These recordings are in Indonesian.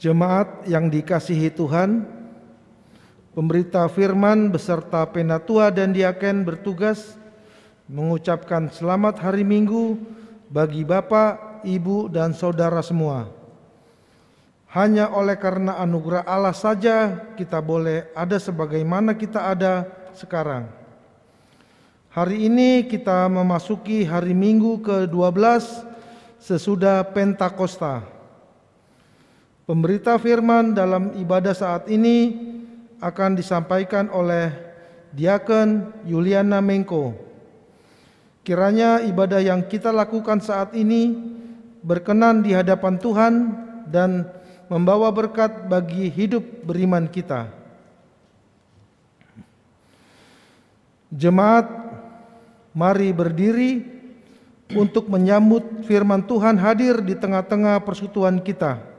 Jemaat yang dikasihi Tuhan, pemberita firman beserta penatua dan diaken bertugas mengucapkan selamat hari Minggu bagi Bapak, Ibu, dan Saudara semua. Hanya oleh karena anugerah Allah saja kita boleh ada sebagaimana kita ada sekarang. Hari ini kita memasuki hari Minggu ke-12 sesudah Pentakosta. Pemberita firman dalam ibadah saat ini akan disampaikan oleh Diaken Yuliana Mengko. Kiranya ibadah yang kita lakukan saat ini berkenan di hadapan Tuhan dan membawa berkat bagi hidup beriman kita. Jemaat, mari berdiri untuk menyambut firman Tuhan hadir di tengah-tengah persekutuan kita.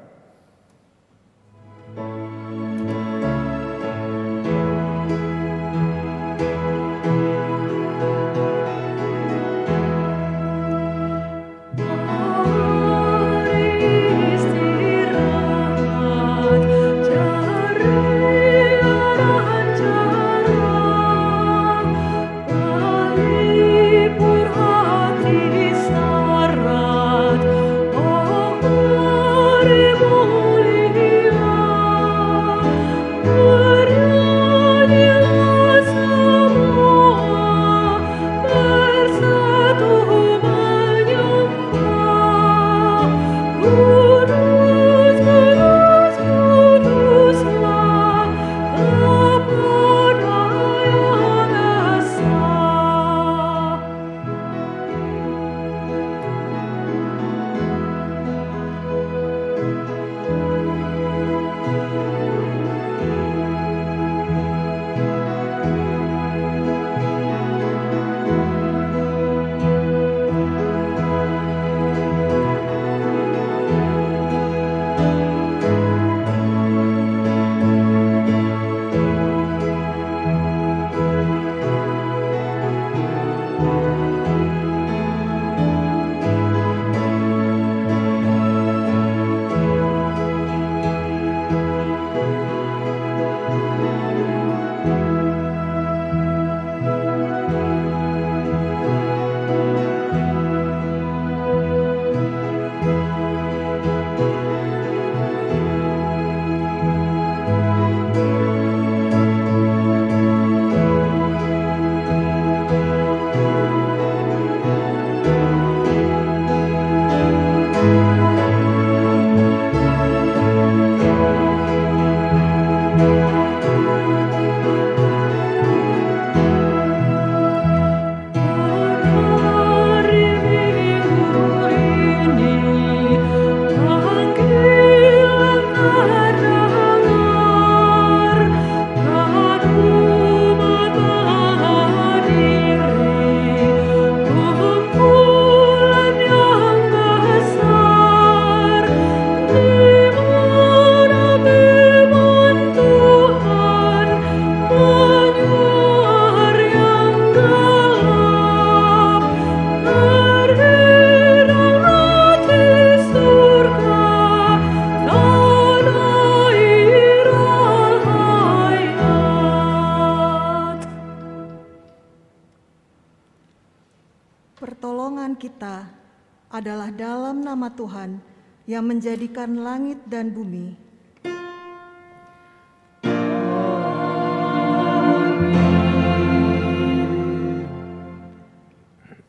adalah dalam nama Tuhan yang menjadikan langit dan bumi.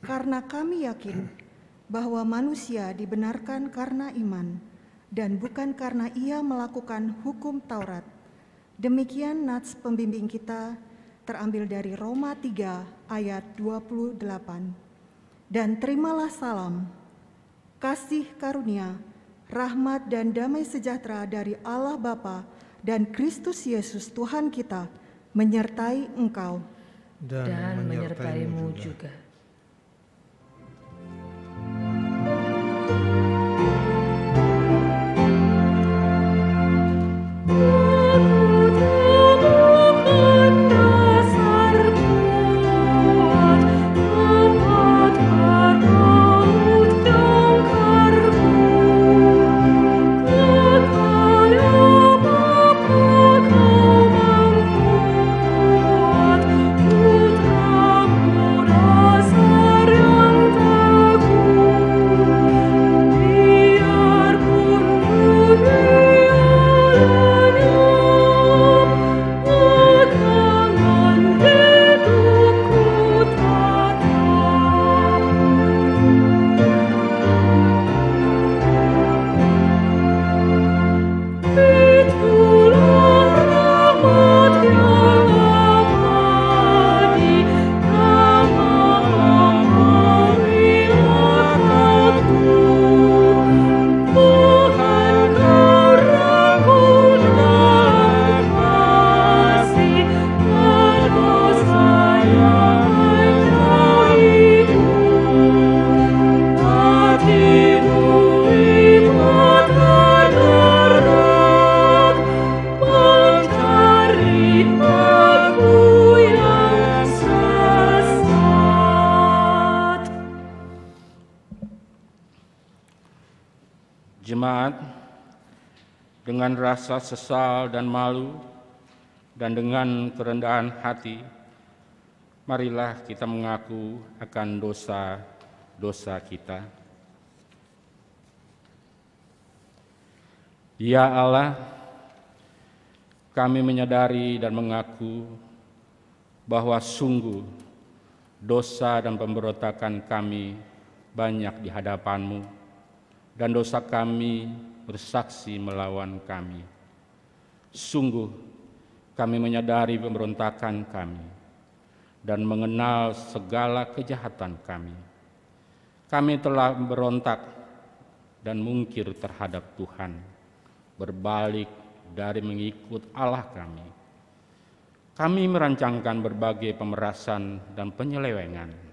Karena kami yakin bahwa manusia dibenarkan karena iman dan bukan karena ia melakukan hukum Taurat. Demikian nats pembimbing kita terambil dari Roma 3 ayat 28. Dan terimalah salam, kasih karunia, rahmat dan damai sejahtera dari Allah Bapa dan Kristus Yesus Tuhan kita menyertai engkau dan menyertaimu juga. Kekal Jemaat, dengan rasa sesal dan malu dan dengan kerendahan hati, marilah kita mengaku akan dosa-dosa kita. Ya Allah, kami menyadari dan mengaku bahwa sungguh dosa dan pemberontakan kami banyak di hadapan-Mu, dan dosa kami bersaksi melawan kami. Sungguh kami menyadari pemberontakan kami dan mengenal segala kejahatan kami. Kami telah berontak dan mungkir terhadap Tuhan, berbalik dari mengikut Allah kami. Kami merancangkan berbagai pemerasan dan penyelewengan.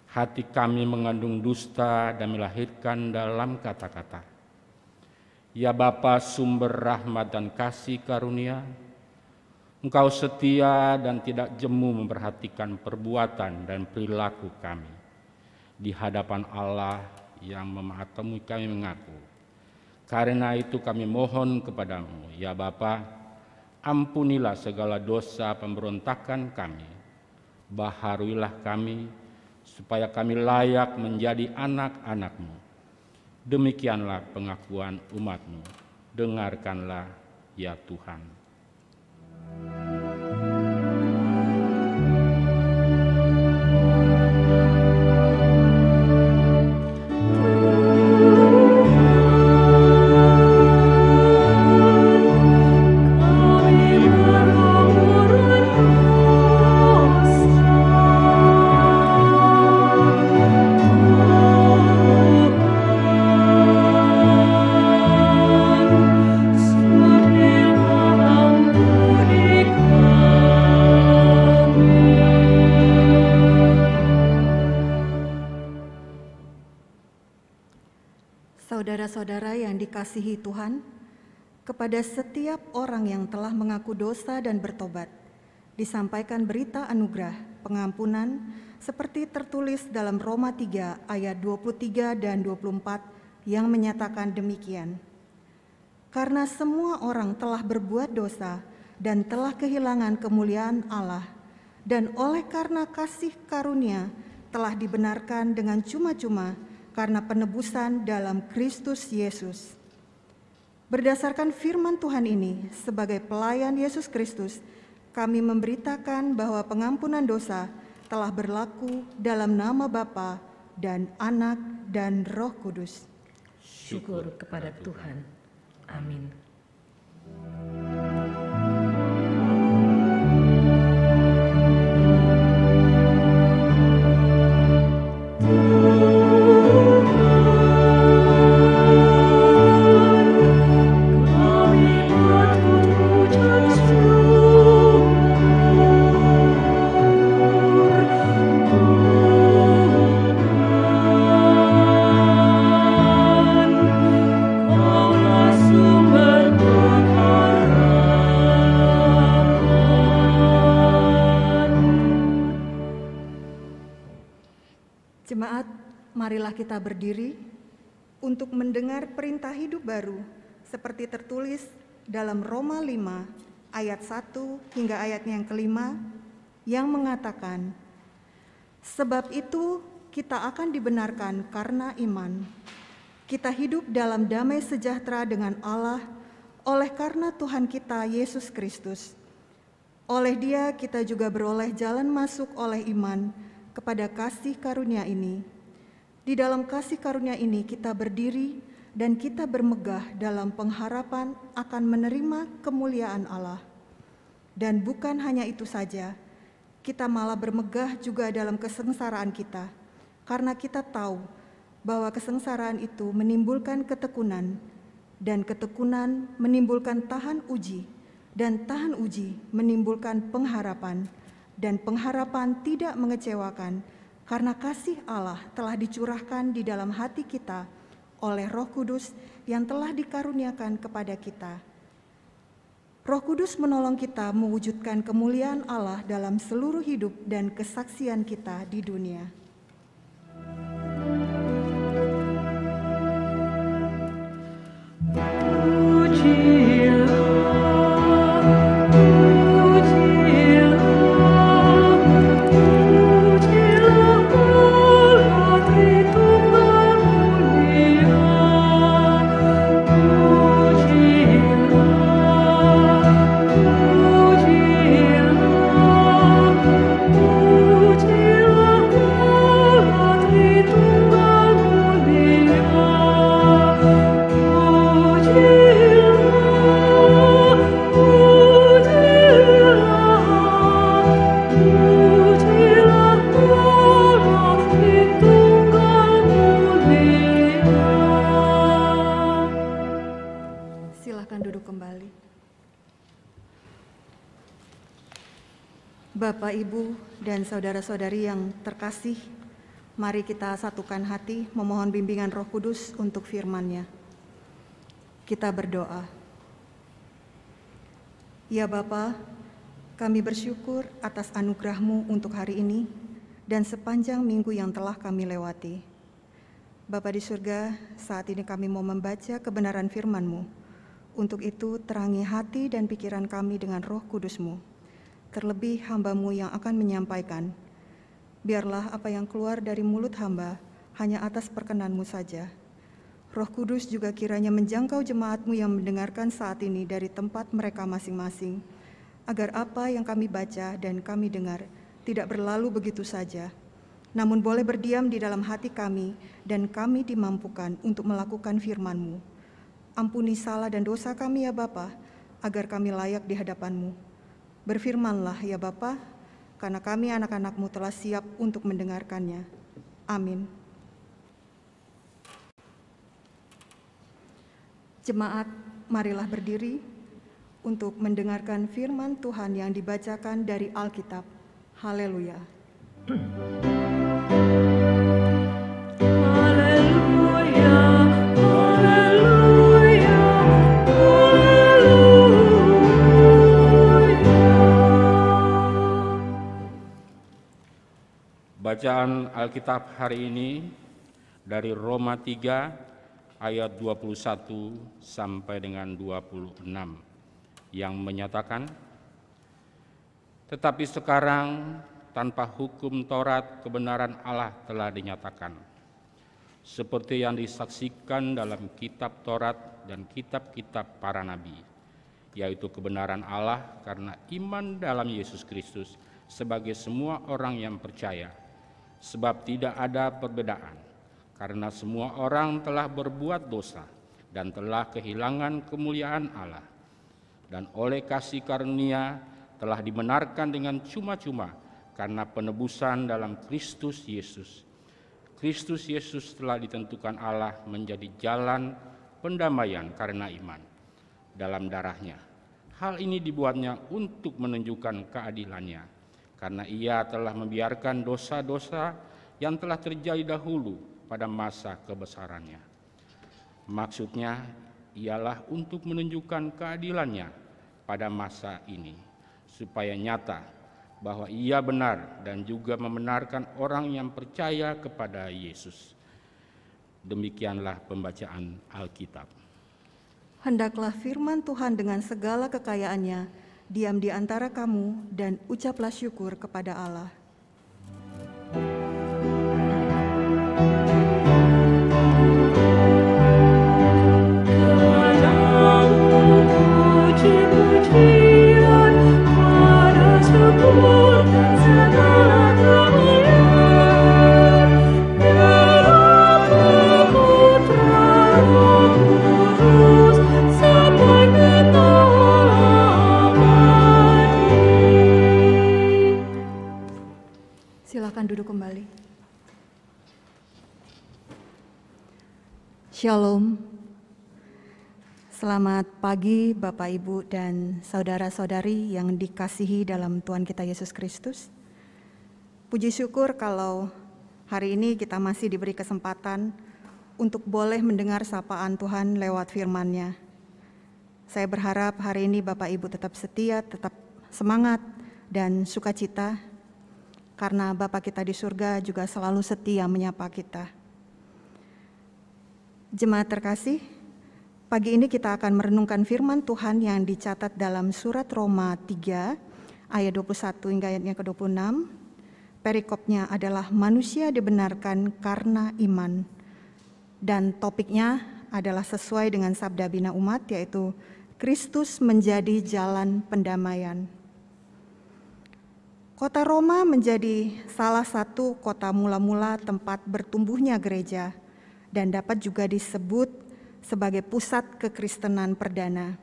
Hati kami mengandung dusta dan melahirkan dalam kata-kata. Ya Bapa, sumber rahmat dan kasih karunia, Engkau setia dan tidak jemu memperhatikan perbuatan dan perilaku kami di hadapan Allah yang memahatami kami mengaku. Karena itu kami mohon kepadamu, ya Bapa, ampunilah segala dosa pemberontakan kami. Baharuilah kami, supaya kami layak menjadi anak-anak-Mu. Demikianlah pengakuan umat-Mu. Dengarkanlah, ya Tuhan. Saudara-saudara yang dikasihi Tuhan, kepada setiap orang yang telah mengaku dosa dan bertobat, disampaikan berita anugerah pengampunan seperti tertulis dalam Roma 3 ayat 23 dan 24 yang menyatakan demikian. Karena semua orang telah berbuat dosa dan telah kehilangan kemuliaan Allah, dan oleh karena kasih karunia telah dibenarkan dengan cuma-cuma karena penebusan dalam Kristus Yesus. Berdasarkan firman Tuhan ini, sebagai pelayan Yesus Kristus, kami memberitakan bahwa pengampunan dosa telah berlaku dalam nama Bapa dan Anak dan Roh Kudus. Syukur kepada Tuhan. Amin. Jemaat, marilah kita berdiri untuk mendengar perintah hidup baru seperti tertulis dalam Roma 5 ayat 1 hingga ayat yang kelima yang mengatakan, sebab itu kita akan dibenarkan karena iman. Kita hidup dalam damai sejahtera dengan Allah oleh karena Tuhan kita Yesus Kristus. Oleh Dia kita juga beroleh jalan masuk oleh iman kepada kasih karunia ini. Di dalam kasih karunia ini kita berdiri dan kita bermegah dalam pengharapan akan menerima kemuliaan Allah. Dan bukan hanya itu saja, kita malah bermegah juga dalam kesengsaraan kita, karena kita tahu bahwa kesengsaraan itu menimbulkan ketekunan, dan ketekunan menimbulkan tahan uji, dan tahan uji menimbulkan pengharapan, dan pengharapan tidak mengecewakan, karena kasih Allah telah dicurahkan di dalam hati kita oleh Roh Kudus yang telah dikaruniakan kepada kita. Roh Kudus menolong kita mewujudkan kemuliaan Allah dalam seluruh hidup dan kesaksian kita di dunia. Bapak, Ibu, dan saudara-saudari yang terkasih, mari kita satukan hati memohon bimbingan Roh Kudus untuk firman-Nya. Kita berdoa. Ya Bapa, kami bersyukur atas anugerah-Mu untuk hari ini dan sepanjang minggu yang telah kami lewati. Bapa di surga, saat ini kami mau membaca kebenaran firman-Mu. Untuk itu terangi hati dan pikiran kami dengan Roh Kudus-Mu. Terlebih hamba-Mu yang akan menyampaikan. Biarlah apa yang keluar dari mulut hamba hanya atas perkenan-Mu saja. Roh Kudus juga kiranya menjangkau jemaat-Mu yang mendengarkan saat ini dari tempat mereka masing-masing, agar apa yang kami baca dan kami dengar tidak berlalu begitu saja, namun boleh berdiam di dalam hati kami dan kami dimampukan untuk melakukan firman-Mu. Ampuni salah dan dosa kami ya Bapa, agar kami layak di hadapan-Mu. Berfirmanlah ya Bapa, karena kami anak-anak-Mu telah siap untuk mendengarkannya. Amin. Jemaat, marilah berdiri untuk mendengarkan firman Tuhan yang dibacakan dari Alkitab. Haleluya. Haleluya, haleluya, haleluya. Bacaan Alkitab hari ini dari Roma 3 ayat 21 sampai dengan 26 yang menyatakan, tetapi sekarang tanpa hukum Taurat kebenaran Allah telah dinyatakan, seperti yang disaksikan dalam kitab Taurat dan kitab-kitab para nabi, yaitu kebenaran Allah karena iman dalam Yesus Kristus sebagai semua orang yang percaya, sebab tidak ada perbedaan. Karena semua orang telah berbuat dosa dan telah kehilangan kemuliaan Allah, dan oleh kasih karunia telah dibenarkan dengan cuma-cuma karena penebusan dalam Kristus Yesus. Kristus Yesus telah ditentukan Allah menjadi jalan pendamaian karena iman dalam darah-Nya. Hal ini dibuatnya untuk menunjukkan keadilan-Nya, karena Ia telah membiarkan dosa-dosa yang telah terjadi dahulu pada masa kebesaran-Nya. Maksudnya ialah untuk menunjukkan keadilan-Nya pada masa ini, supaya nyata bahwa Ia benar dan juga membenarkan orang yang percaya kepada Yesus. Demikianlah pembacaan Alkitab. Hendaklah firman Tuhan dengan segala kekayaannya diam di antara kamu dan ucaplah syukur kepada Allah. Puji-pujian pada syukur dan segala kemuliaan, Bapa, Putra, Roh Kudus, sampai abadi. Silakan duduk kembali. Shalom. Selamat pagi Bapak, Ibu, dan saudara-saudari yang dikasihi dalam Tuhan kita Yesus Kristus. Puji syukur kalau hari ini kita masih diberi kesempatan untuk boleh mendengar sapaan Tuhan lewat firman-Nya. Saya berharap hari ini Bapak Ibu tetap setia, tetap semangat dan sukacita, karena Bapa kita di surga juga selalu setia menyapa kita. Jemaat terkasih, pagi ini kita akan merenungkan firman Tuhan yang dicatat dalam surat Roma 3 ayat 21 hingga ayatnya ke-26. Perikopnya adalah manusia dibenarkan karena iman. Dan topiknya adalah sesuai dengan sabda bina umat, yaitu Kristus menjadi jalan pendamaian. Kota Roma menjadi salah satu kota mula-mula tempat bertumbuhnya gereja dan dapat juga disebut sebagai pusat kekristenan perdana.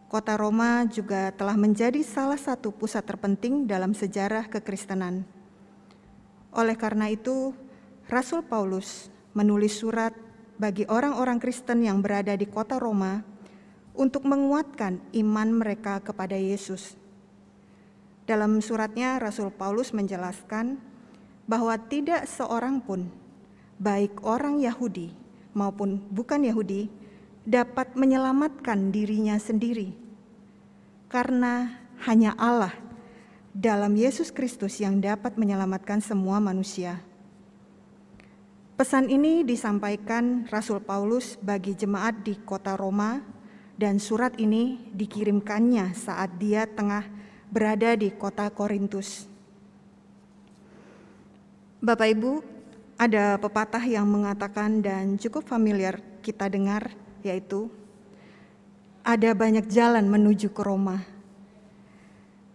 Kota Roma juga telah menjadi salah satu pusat terpenting dalam sejarah kekristenan. Oleh karena itu, Rasul Paulus menulis surat bagi orang-orang Kristen yang berada di kota Roma untuk menguatkan iman mereka kepada Yesus. Dalam suratnya, Rasul Paulus menjelaskan bahwa tidak seorang pun, baik orang Yahudi maupun bukan Yahudi, dapat menyelamatkan dirinya sendiri, karena hanya Allah dalam Yesus Kristus yang dapat menyelamatkan semua manusia. Pesan ini disampaikan Rasul Paulus bagi jemaat di kota Roma, dan surat ini dikirimkannya saat dia tengah berada di kota Korintus. Bapak Ibu, ada pepatah yang mengatakan dan cukup familiar kita dengar, yaitu ada banyak jalan menuju ke Roma.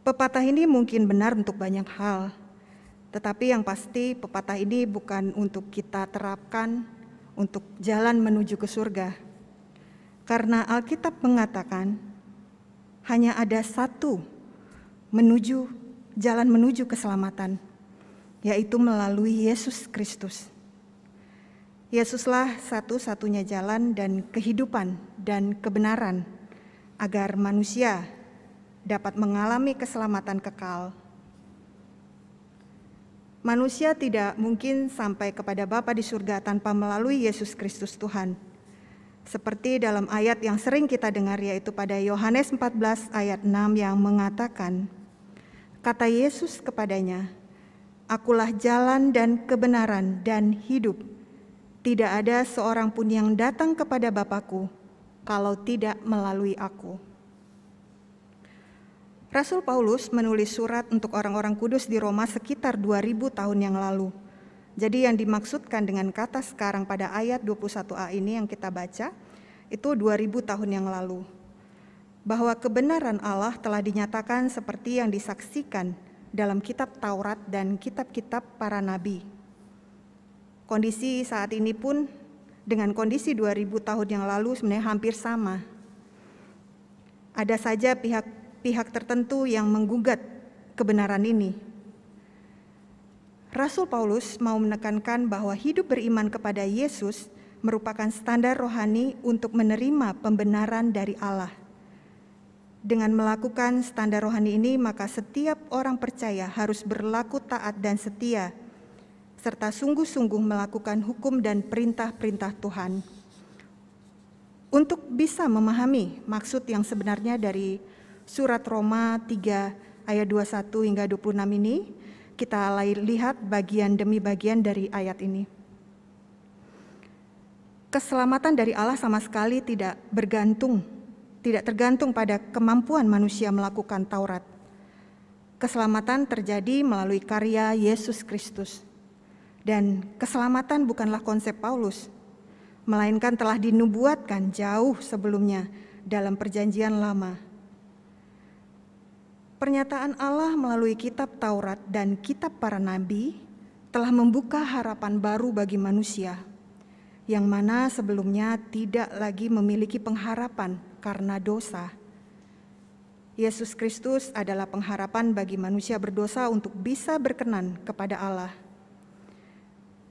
Pepatah ini mungkin benar untuk banyak hal, tetapi yang pasti pepatah ini bukan untuk kita terapkan untuk jalan menuju ke surga. Karena Alkitab mengatakan hanya ada satu jalan menuju keselamatan, yaitu melalui Yesus Kristus. Yesuslah satu-satunya jalan dan kehidupan dan kebenaran agar manusia dapat mengalami keselamatan kekal. Manusia tidak mungkin sampai kepada Bapa di surga tanpa melalui Yesus Kristus Tuhan. Seperti dalam ayat yang sering kita dengar, yaitu pada Yohanes 14 ayat 6 yang mengatakan, kata Yesus kepadanya, "Akulah jalan dan kebenaran dan hidup. Tidak ada seorang pun yang datang kepada Bapa-Ku kalau tidak melalui Aku." Rasul Paulus menulis surat untuk orang-orang kudus di Roma sekitar 2000 tahun yang lalu. Jadi yang dimaksudkan dengan kata sekarang pada ayat 21a ini yang kita baca, itu 2000 tahun yang lalu. Bahwa kebenaran Allah telah dinyatakan seperti yang disaksikan dalam kitab Taurat dan kitab-kitab para nabi. Kondisi saat ini pun dengan kondisi 2000 tahun yang lalu sebenarnya hampir sama. Ada saja pihak tertentu yang menggugat kebenaran ini. Rasul Paulus mau menekankan bahwa hidup beriman kepada Yesus merupakan standar rohani untuk menerima pembenaran dari Allah. Dengan melakukan standar rohani ini, maka setiap orang percaya harus berlaku taat dan setia, serta sungguh-sungguh melakukan hukum dan perintah-perintah Tuhan. Untuk bisa memahami maksud yang sebenarnya dari surat Roma 3 ayat 21 hingga 26 ini, kita lihat bagian demi bagian dari ayat ini. Keselamatan dari Allah sama sekali tidak tergantung pada kemampuan manusia melakukan Taurat. Keselamatan terjadi melalui karya Yesus Kristus. Dan keselamatan bukanlah konsep Paulus, melainkan telah dinubuatkan jauh sebelumnya dalam Perjanjian Lama. Pernyataan Allah melalui kitab Taurat dan kitab para nabi telah membuka harapan baru bagi manusia, yang mana sebelumnya tidak lagi memiliki pengharapan karena dosa. Yesus Kristus adalah pengharapan bagi manusia berdosa untuk bisa berkenan kepada Allah.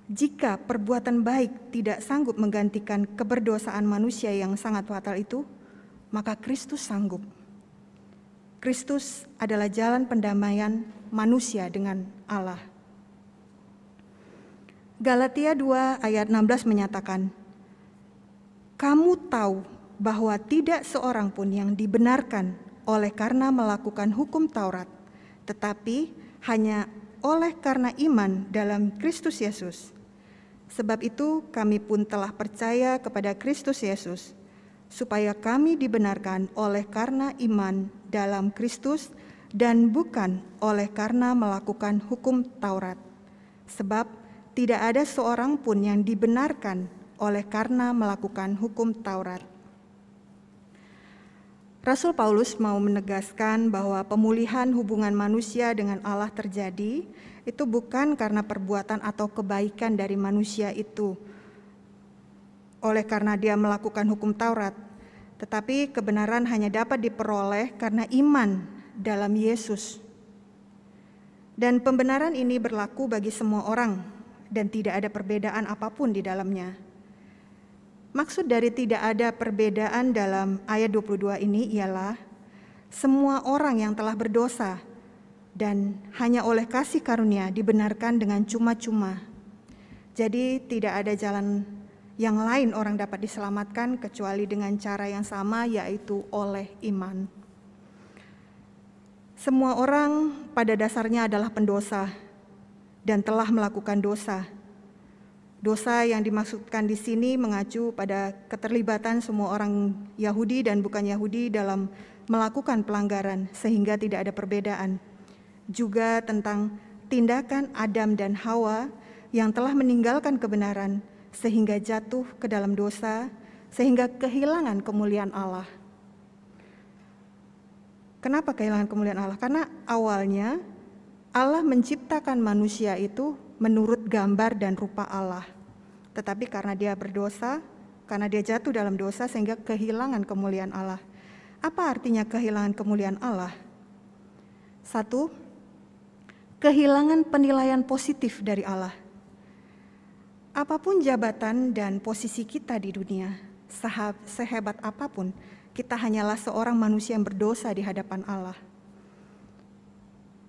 Jika perbuatan baik tidak sanggup menggantikan keberdosaan manusia yang sangat fatal itu, maka Kristus sanggup. Kristus adalah jalan pendamaian manusia dengan Allah. Galatia 2 ayat 16 menyatakan, "Kamu tahu bahwa tidak seorang pun yang dibenarkan oleh karena melakukan hukum Taurat, tetapi hanya oleh karena iman dalam Kristus Yesus. Sebab itu kami pun telah percaya kepada Kristus Yesus, supaya kami dibenarkan oleh karena iman dalam Kristus dan bukan oleh karena melakukan hukum Taurat. Sebab tidak ada seorang pun yang dibenarkan oleh karena melakukan hukum Taurat." Rasul Paulus mau menegaskan bahwa pemulihan hubungan manusia dengan Allah terjadi itu bukan karena perbuatan atau kebaikan dari manusia itu oleh karena dia melakukan hukum Taurat, tetapi kebenaran hanya dapat diperoleh karena iman dalam Yesus. Dan pembenaran ini berlaku bagi semua orang dan tidak ada perbedaan apapun di dalamnya. Maksud dari tidak ada perbedaan dalam ayat 22 ini ialah semua orang yang telah berdosa dan hanya oleh kasih karunia dibenarkan dengan cuma-cuma. Jadi tidak ada jalan yang lain orang dapat diselamatkan kecuali dengan cara yang sama, yaitu oleh iman. Semua orang pada dasarnya adalah pendosa dan telah melakukan dosa. Dosa yang dimaksudkan di sini mengacu pada keterlibatan semua orang Yahudi dan bukan Yahudi dalam melakukan pelanggaran sehingga tidak ada perbedaan. Juga tentang tindakan Adam dan Hawa yang telah meninggalkan kebenaran sehingga jatuh ke dalam dosa, sehingga kehilangan kemuliaan Allah. Kenapa kehilangan kemuliaan Allah? Karena awalnya Allah menciptakan manusia itu menurut gambar dan rupa Allah. Tetapi karena dia berdosa, karena dia jatuh dalam dosa sehingga kehilangan kemuliaan Allah. Apa artinya kehilangan kemuliaan Allah? 1, kehilangan penilaian positif dari Allah. Apapun jabatan dan posisi kita di dunia, sehebat apapun, kita hanyalah seorang manusia yang berdosa di hadapan Allah.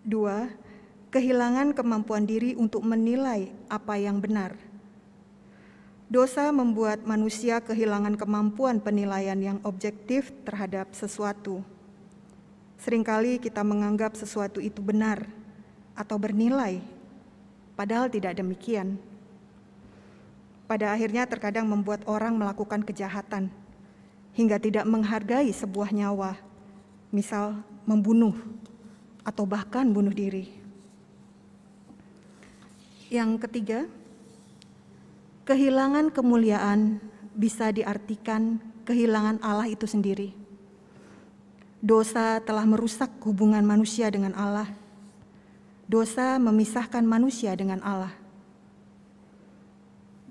2, kehilangan kemampuan diri untuk menilai apa yang benar. Dosa membuat manusia kehilangan kemampuan penilaian yang objektif terhadap sesuatu. Seringkali kita menganggap sesuatu itu benar atau bernilai, padahal tidak demikian. Pada akhirnya terkadang membuat orang melakukan kejahatan hingga tidak menghargai sebuah nyawa, misal membunuh atau bahkan bunuh diri. Yang ketiga, kehilangan kemuliaan bisa diartikan kehilangan Allah itu sendiri. Dosa telah merusak hubungan manusia dengan Allah. Dosa memisahkan manusia dengan Allah.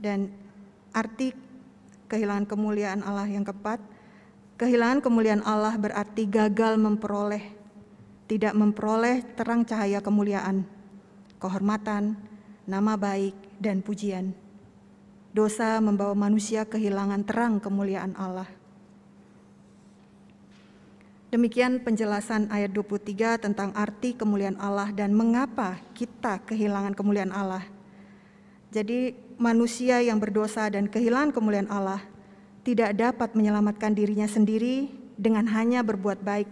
Dan arti kehilangan kemuliaan Allah yang keempat, kehilangan kemuliaan Allah berarti gagal memperoleh, tidak memperoleh terang cahaya kemuliaan, kehormatan, nama baik, dan pujian. Dosa membawa manusia kehilangan terang kemuliaan Allah. Demikian penjelasan ayat 23 tentang arti kemuliaan Allah dan mengapa kita kehilangan kemuliaan Allah. Jadi manusia yang berdosa dan kehilangan kemuliaan Allah tidak dapat menyelamatkan dirinya sendiri dengan hanya berbuat baik.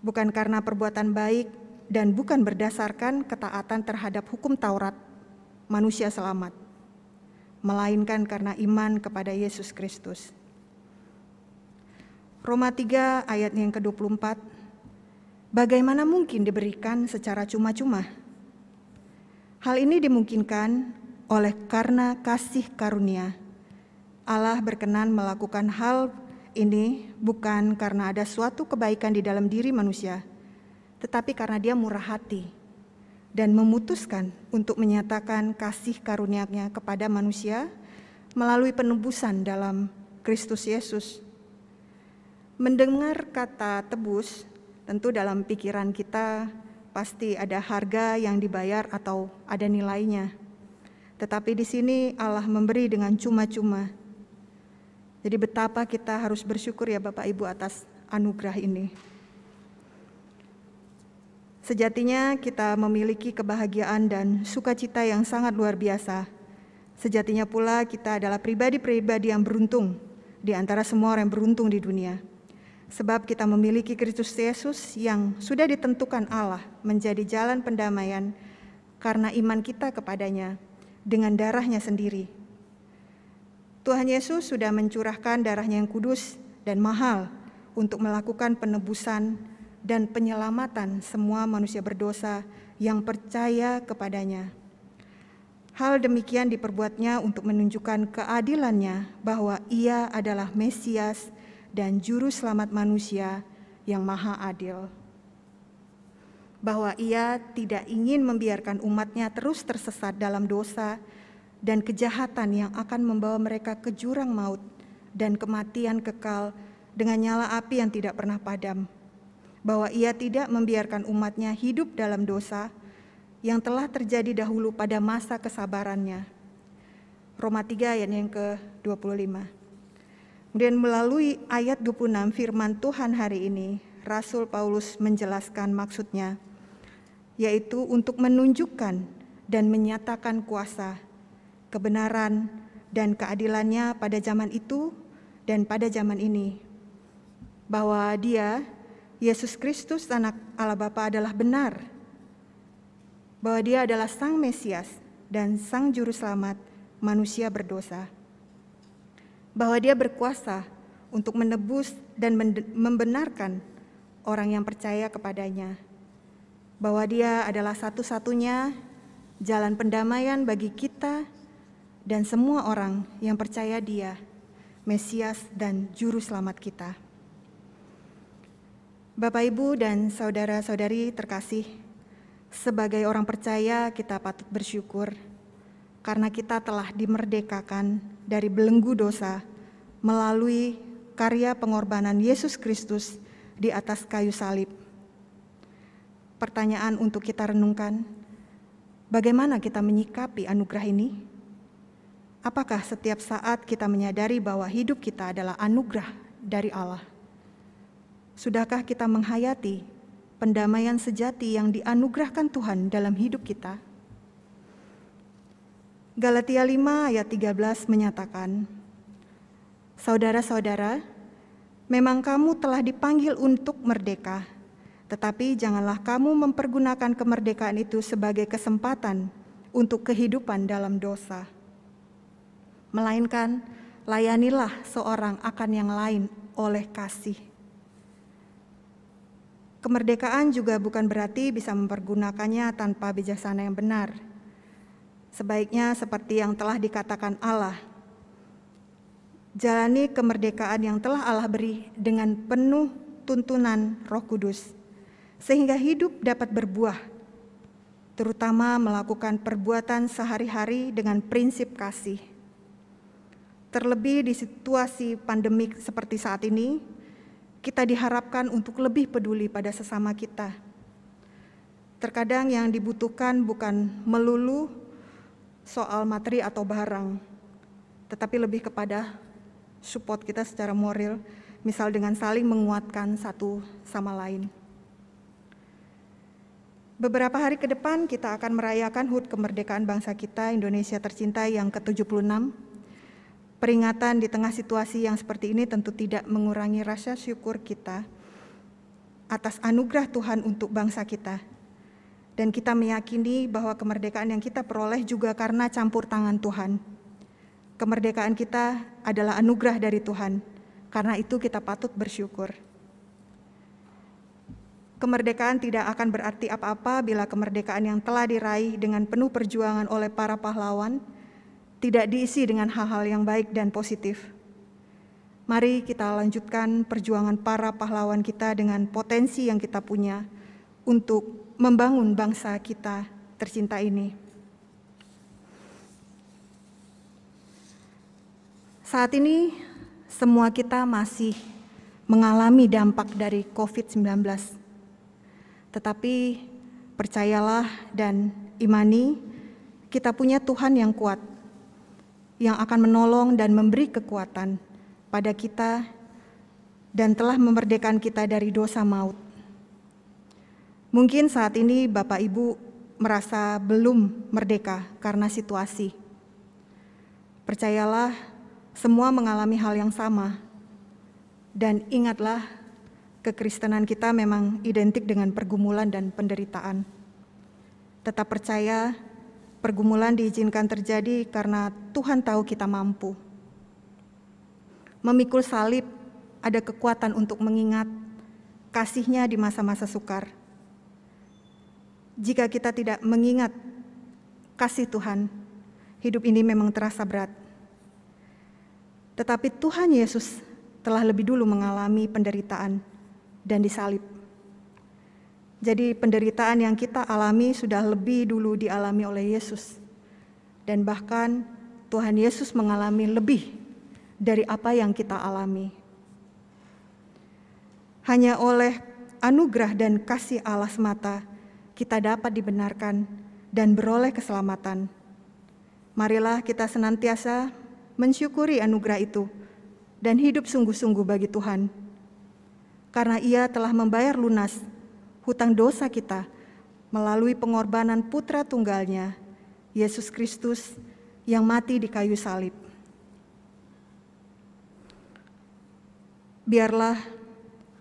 Bukan karena perbuatan baik dan bukan berdasarkan ketaatan terhadap hukum Taurat, manusia selamat, melainkan karena iman kepada Yesus Kristus. Roma 3 ayat yang ke-24, bagaimana mungkin diberikan secara cuma-cuma? Hal ini dimungkinkan oleh karena kasih karunia. Allah berkenan melakukan hal ini bukan karena ada suatu kebaikan di dalam diri manusia, tetapi karena Dia murah hati dan memutuskan untuk menyatakan kasih karunia-Nya kepada manusia melalui penebusan dalam Kristus Yesus. Mendengar kata tebus, tentu dalam pikiran kita pasti ada harga yang dibayar atau ada nilainya. Tetapi di sini Allah memberi dengan cuma-cuma. Jadi betapa kita harus bersyukur ya Bapak Ibu atas anugerah ini. Sejatinya kita memiliki kebahagiaan dan sukacita yang sangat luar biasa. Sejatinya pula kita adalah pribadi-pribadi yang beruntung di antara semua orang yang beruntung di dunia. Sebab kita memiliki Kristus Yesus yang sudah ditentukan Allah menjadi jalan pendamaian karena iman kita kepadanya dengan darah-Nya sendiri. Tuhan Yesus sudah mencurahkan darah-Nya yang kudus dan mahal untuk melakukan penebusan dan penyelamatan semua manusia berdosa yang percaya kepadanya. Hal demikian diperbuatnya untuk menunjukkan keadilannya bahwa Ia adalah Mesias dan Juru Selamat manusia yang maha adil. Bahwa Ia tidak ingin membiarkan umat-Nya terus tersesat dalam dosa dan kejahatan yang akan membawa mereka ke jurang maut dan kematian kekal dengan nyala api yang tidak pernah padam. Bahwa Ia tidak membiarkan umat-Nya hidup dalam dosa yang telah terjadi dahulu pada masa kesabarannya. Roma 3 ayat yang ke-25. Kemudian melalui ayat 26 firman Tuhan hari ini, Rasul Paulus menjelaskan maksudnya yaitu untuk menunjukkan dan menyatakan kuasa, kebenaran, dan keadilannya pada zaman itu dan pada zaman ini. Bahwa Dia, Yesus Kristus anak Allah Bapa adalah benar, bahwa Dia adalah Sang Mesias dan Sang Juru Selamat manusia berdosa, bahwa Dia berkuasa untuk menebus dan membenarkan orang yang percaya kepadanya, bahwa Dia adalah satu-satunya jalan pendamaian bagi kita dan semua orang yang percaya Dia, Mesias dan Juru Selamat kita. Bapak, Ibu, dan saudara-saudari terkasih, sebagai orang percaya kita patut bersyukur karena kita telah dimerdekakan dari belenggu dosa melalui karya pengorbanan Yesus Kristus di atas kayu salib. Pertanyaan untuk kita renungkan, bagaimana kita menyikapi anugerah ini? Apakah setiap saat kita menyadari bahwa hidup kita adalah anugerah dari Allah? Sudahkah kita menghayati pendamaian sejati yang dianugerahkan Tuhan dalam hidup kita? Galatia 5 ayat 13 menyatakan, "Saudara-saudara, memang kamu telah dipanggil untuk merdeka, tetapi janganlah kamu mempergunakan kemerdekaan itu sebagai kesempatan untuk kehidupan dalam dosa. Melainkan, layanilah seorang akan yang lain oleh kasih." Kemerdekaan juga bukan berarti bisa mempergunakannya tanpa bijaksana yang benar. Sebaiknya seperti yang telah dikatakan Allah, jalani kemerdekaan yang telah Allah beri dengan penuh tuntunan Roh Kudus, sehingga hidup dapat berbuah, terutama melakukan perbuatan sehari-hari dengan prinsip kasih. Terlebih di situasi pandemik seperti saat ini, kita diharapkan untuk lebih peduli pada sesama kita. Terkadang yang dibutuhkan bukan melulu soal materi atau barang, tetapi lebih kepada support kita secara moral, misal dengan saling menguatkan satu sama lain. Beberapa hari ke depan kita akan merayakan HUT kemerdekaan bangsa kita Indonesia tercinta yang ke-76. Peringatan di tengah situasi yang seperti ini tentu tidak mengurangi rasa syukur kita atas anugerah Tuhan untuk bangsa kita. Dan kita meyakini bahwa kemerdekaan yang kita peroleh juga karena campur tangan Tuhan. Kemerdekaan kita adalah anugerah dari Tuhan, karena itu kita patut bersyukur. Kemerdekaan tidak akan berarti apa-apa bila kemerdekaan yang telah diraih dengan penuh perjuangan oleh para pahlawan tidak diisi dengan hal-hal yang baik dan positif. Mari kita lanjutkan perjuangan para pahlawan kita dengan potensi yang kita punya untuk membangun bangsa kita tercinta ini. Saat ini semua kita masih mengalami dampak dari COVID-19. Tetapi percayalah dan imani, kita punya Tuhan yang kuat, yang akan menolong dan memberi kekuatan pada kita dan telah memerdekakan kita dari dosa maut. Mungkin saat ini Bapak Ibu merasa belum merdeka karena situasi. Percayalah, semua mengalami hal yang sama. Dan ingatlah, kekristenan kita memang identik dengan pergumulan dan penderitaan. Tetap percaya, pergumulan diizinkan terjadi karena Tuhan tahu kita mampu. Memikul salib ada kekuatan untuk mengingat kasih-Nya di masa-masa sukar. Jika kita tidak mengingat kasih Tuhan, hidup ini memang terasa berat. Tetapi Tuhan Yesus telah lebih dulu mengalami penderitaan dan disalib. Jadi penderitaan yang kita alami sudah lebih dulu dialami oleh Yesus. Dan bahkan Tuhan Yesus mengalami lebih dari apa yang kita alami. Hanya oleh anugerah dan kasih Allah semata kita dapat dibenarkan dan beroleh keselamatan. Marilah kita senantiasa mensyukuri anugerah itu dan hidup sungguh-sungguh bagi Tuhan. Karena Ia telah membayar lunas hutang dosa kita melalui pengorbanan Putra Tunggalnya, Yesus Kristus yang mati di kayu salib. Biarlah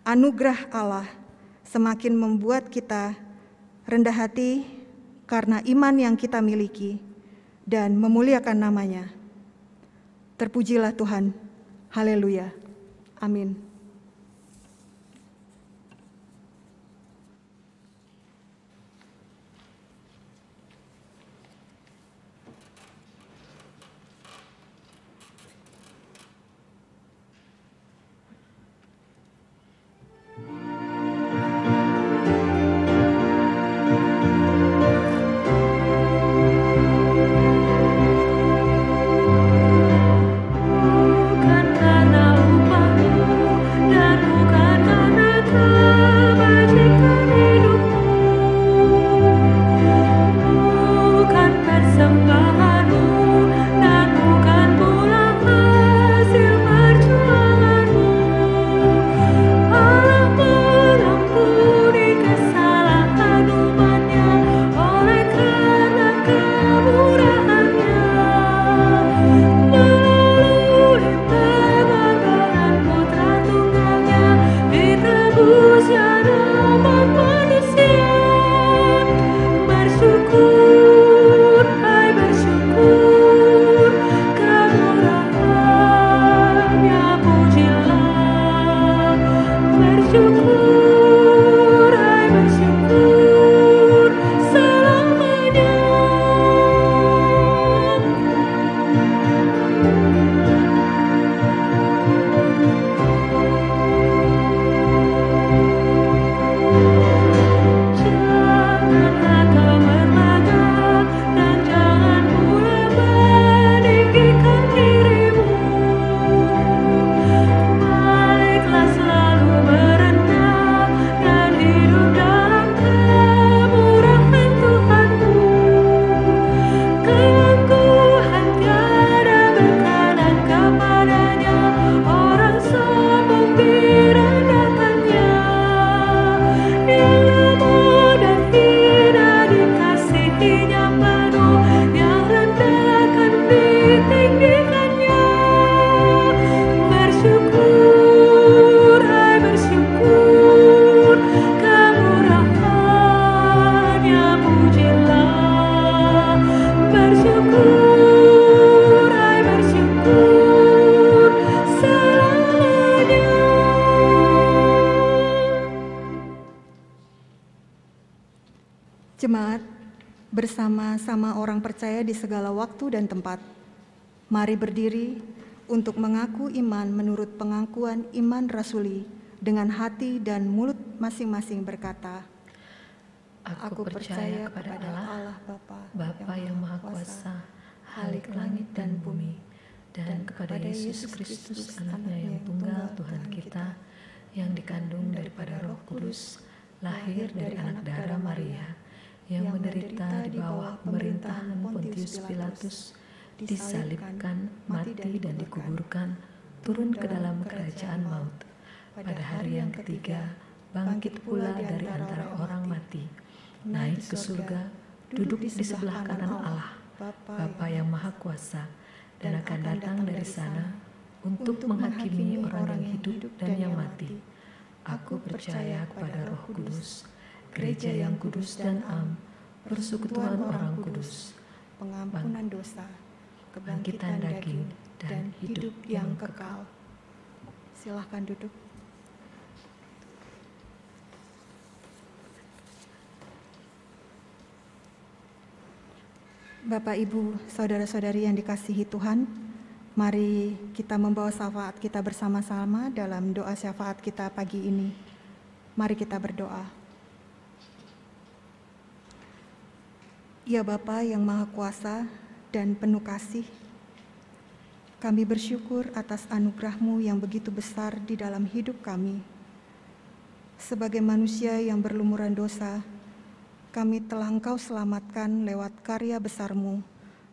anugerah Allah semakin membuat kita rendah hati karena iman yang kita miliki dan memuliakan nama-Nya. Terpujilah Tuhan. Haleluya. Amin. Bukan karena upahmu dan bukan karena kebajikan hidupmu, bukan persembahanmu dan bukan pula hasil perjuanganmu. Allah mengampuni kesalahan umat-Nya oleh karena kemurahan-Nya. Melalui pengorbanan Putra Tunggalnya, ditebusnya umat manusia. Bersyukur, hai bersyukur, kemurahan-Nya pujilah. Bersyukur, hai bersyukur, selamanya. Janganlah kau berlagak dan jangan pula meninggikan dirimu. Baiklah selalu berendah dan hidup dalam kemurahan Tuhanmu. Keangkuhan tiada berkenan kepadanya, orang sombong direndahkannya. Yang lemah dan hina dikasihinya penuh, yang rendahkan ditinggikannya. Bersyukur, hai bersyukur, kemurahan-Nya pujilah. Bersyukur, hai bersyukur, selamanya. Jemaat, bersama-sama orang percaya di segala waktu dan tempat, mari berdiri untuk mengaku iman menurut pengakuan iman rasuli dengan hati dan mulut masing-masing berkata, Aku percaya kepada Allah, Bapa yang Maha Kuasa, Halik langit dan bumi, dan kepada Yesus Kristus, Anaknya yang tunggal Tuhan kita, yang dikandung daripada Roh Kudus, lahir dari anak darah Maria, yang menderita di bawah pemerintahan Pontius Pilatus, disalibkan, mati dan dikuburkan, turun ke dalam kerajaan maut. Pada hari yang ketiga, bangkit pula dari antara orang mati, naik ke surga, duduk di sebelah kanan Allah, Bapa yang Maha Kuasa, dan akan datang dari sana untuk menghakimi orang yang hidup dan yang mati. Aku percaya kepada Roh Kudus, gereja yang kudus dan am, persekutuan orang kudus, pengampunan dosa, bangkitan daging, dan hidup yang kekal. Silahkan duduk. Bapak, Ibu, saudara-saudari yang dikasihi Tuhan, mari kita membawa syafaat kita bersama-sama dalam doa syafaat kita pagi ini. Mari kita berdoa. Ya Bapa yang Maha Kuasa dan penuh kasih, kami bersyukur atas anugerah-Mu yang begitu besar di dalam hidup kami. Sebagai manusia yang berlumuran dosa, kami telah Engkau selamatkan lewat karya besar-Mu,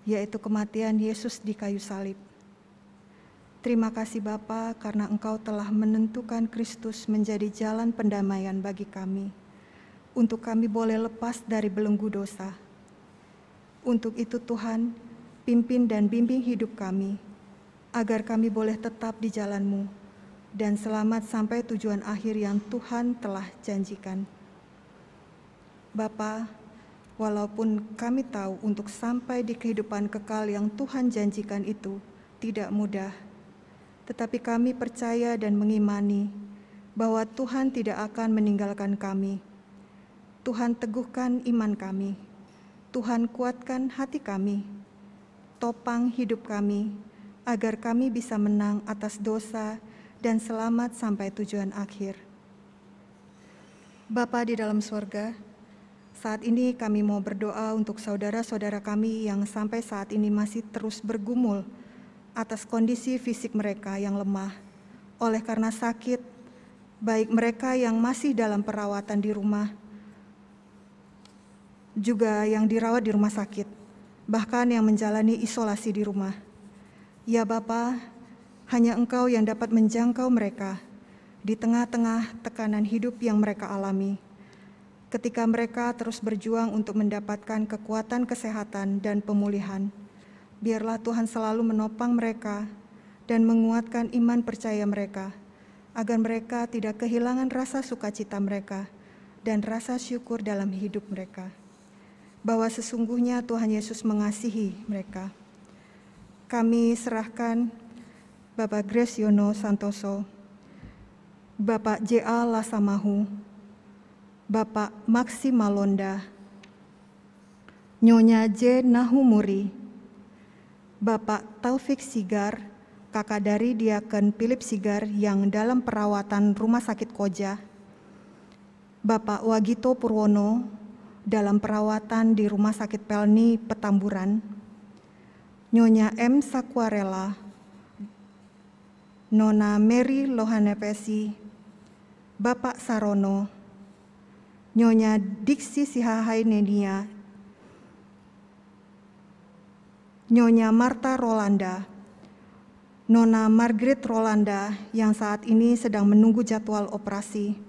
yaitu kematian Yesus di kayu salib. Terima kasih Bapa, karena Engkau telah menentukan Kristus menjadi jalan pendamaian bagi kami, untuk kami boleh lepas dari belenggu dosa. Untuk itu Tuhan, pimpin dan bimbing hidup kami, agar kami boleh tetap di jalan-Mu dan selamat sampai tujuan akhir yang Tuhan telah janjikan. Bapa, walaupun kami tahu untuk sampai di kehidupan kekal yang Tuhan janjikan itu tidak mudah, tetapi kami percaya dan mengimani bahwa Tuhan tidak akan meninggalkan kami. Tuhan teguhkan iman kami, Tuhan kuatkan hati kami, topang hidup kami, agar kami bisa menang atas dosa dan selamat sampai tujuan akhir. Bapa di dalam sorga, saat ini kami mau berdoa untuk saudara-saudara kami yang sampai saat ini masih terus bergumul atas kondisi fisik mereka yang lemah oleh karena sakit, baik mereka yang masih dalam perawatan di rumah, juga yang dirawat di rumah sakit, bahkan yang menjalani isolasi di rumah. Ya Bapa, hanya Engkau yang dapat menjangkau mereka di tengah-tengah tekanan hidup yang mereka alami. Ketika mereka terus berjuang untuk mendapatkan kekuatan kesehatan dan pemulihan, biarlah Tuhan selalu menopang mereka dan menguatkan iman percaya mereka, agar mereka tidak kehilangan rasa sukacita mereka dan rasa syukur dalam hidup mereka, bahwa sesungguhnya Tuhan Yesus mengasihi mereka. Kami serahkan Bapak Graciono Santoso, Bapak J.A. Lasamahu, Bapak Maksi Malonda, Nyonya J. Nahumuri, Bapak Taufik Sigar, kakak dari Diaken Philip Sigar yang dalam perawatan Rumah Sakit Koja, Bapak Wagito Purwono dalam perawatan di Rumah Sakit Pelni Petamburan, Nyonya M. Sakwarela, Nona Mary Lohanepesi, Bapak Sarono, Nyonya Diksi Sihahai Nenia, Nyonya Marta Rolanda, Nona Margaret Rolanda yang saat ini sedang menunggu jadwal operasi,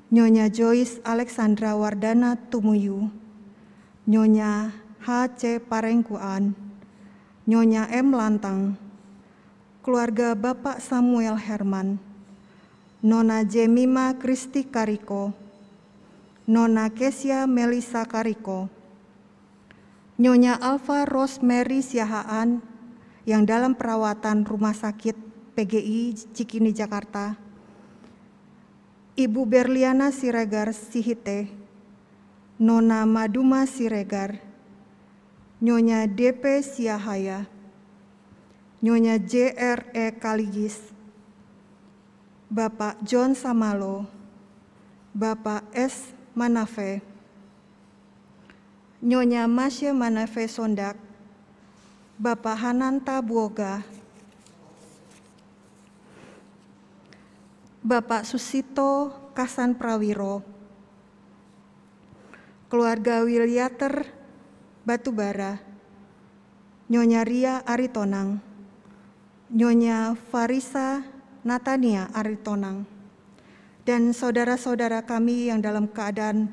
Nyonya Joyce Alexandra Wardana Tumuyu, Nyonya H.C. Parengkuan, Nyonya M. Lantang, keluarga Bapak Samuel Herman, Nona Jemima Kristi Kariko, Nona Kesia Melisa Kariko, Nyonya Alfa Rosemary Siahaan yang dalam perawatan Rumah Sakit PGI Cikini Jakarta, Ibu Berliana Siregar Sihite, Nona Maduma Siregar, Nyonya DP Siahaya, Nyonya JRE Kaligis, Bapak John Samalo, Bapak S. Manafe, Nyonya Masya Manafe Sondak, Bapak Hananta Buoga, Bapak Susito Kasan Prawiro, keluarga Wilyater Batubara, Nyonya Ria Aritonang, Nyonya Farisa Natania Aritonang, dan saudara-saudara kami yang dalam keadaan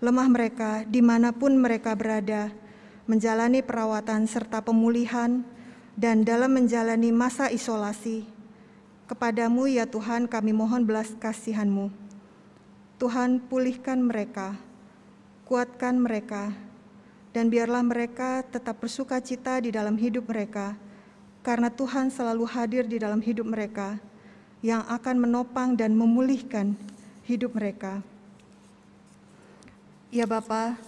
lemah mereka dimanapun mereka berada, menjalani perawatan serta pemulihan dan dalam menjalani masa isolasi. Kepadamu ya Tuhan kami mohon belas kasihan-Mu. Tuhan pulihkan mereka, kuatkan mereka, dan biarlah mereka tetap bersuka cita di dalam hidup mereka, karena Tuhan selalu hadir di dalam hidup mereka, yang akan menopang dan memulihkan hidup mereka. Ya Bapa,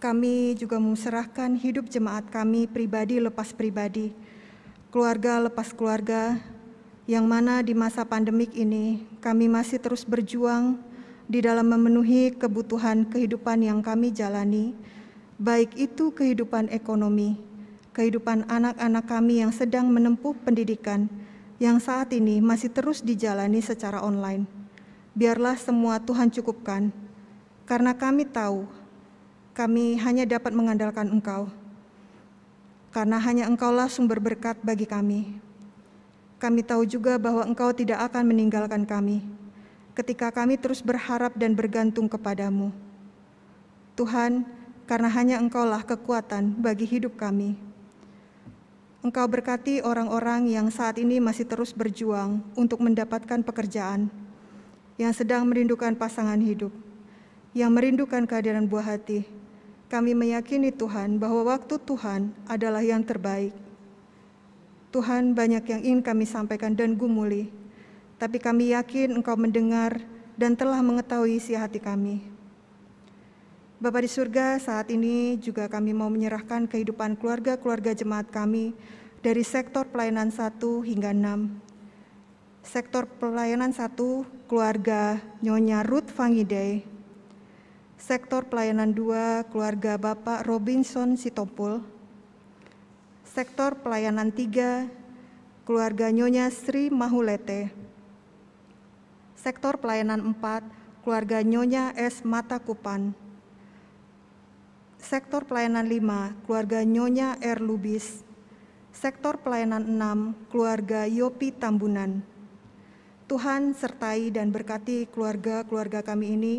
kami juga menyerahkan hidup jemaat kami pribadi lepas pribadi, keluarga lepas keluarga, yang mana di masa pandemik ini kami masih terus berjuang di dalam memenuhi kebutuhan kehidupan yang kami jalani, baik itu kehidupan ekonomi, kehidupan anak-anak kami yang sedang menempuh pendidikan, yang saat ini masih terus dijalani secara online. Biarlah semua Tuhan cukupkan, karena kami tahu kami hanya dapat mengandalkan Engkau, karena hanya Engkaulah sumber berkat bagi kami. Kami tahu juga bahwa Engkau tidak akan meninggalkan kami, ketika kami terus berharap dan bergantung kepadamu. Tuhan, karena hanya Engkaulah kekuatan bagi hidup kami. Engkau berkati orang-orang yang saat ini masih terus berjuang untuk mendapatkan pekerjaan, yang sedang merindukan pasangan hidup, yang merindukan kehadiran buah hati. Kami meyakini Tuhan bahwa waktu Tuhan adalah yang terbaik. Tuhan, banyak yang ingin kami sampaikan dan gumuli, tapi kami yakin Engkau mendengar dan telah mengetahui isi hati kami. Bapa di surga, saat ini juga kami mau menyerahkan kehidupan keluarga-keluarga jemaat kami dari sektor pelayanan 1 hingga 6. Sektor pelayanan 1, keluarga Nyonya Ruth Fangidei. Sektor pelayanan 2, keluarga Bapak Robinson Sitompul. Sektor pelayanan 3, keluarga Nyonya Sri Mahulete. Sektor pelayanan 4, keluarga Nyonya S. Matakupan. Sektor pelayanan 5, keluarga Nyonya R. Lubis. Sektor pelayanan 6, keluarga Yopi Tambunan. Tuhan sertai dan berkati keluarga-keluarga kami ini,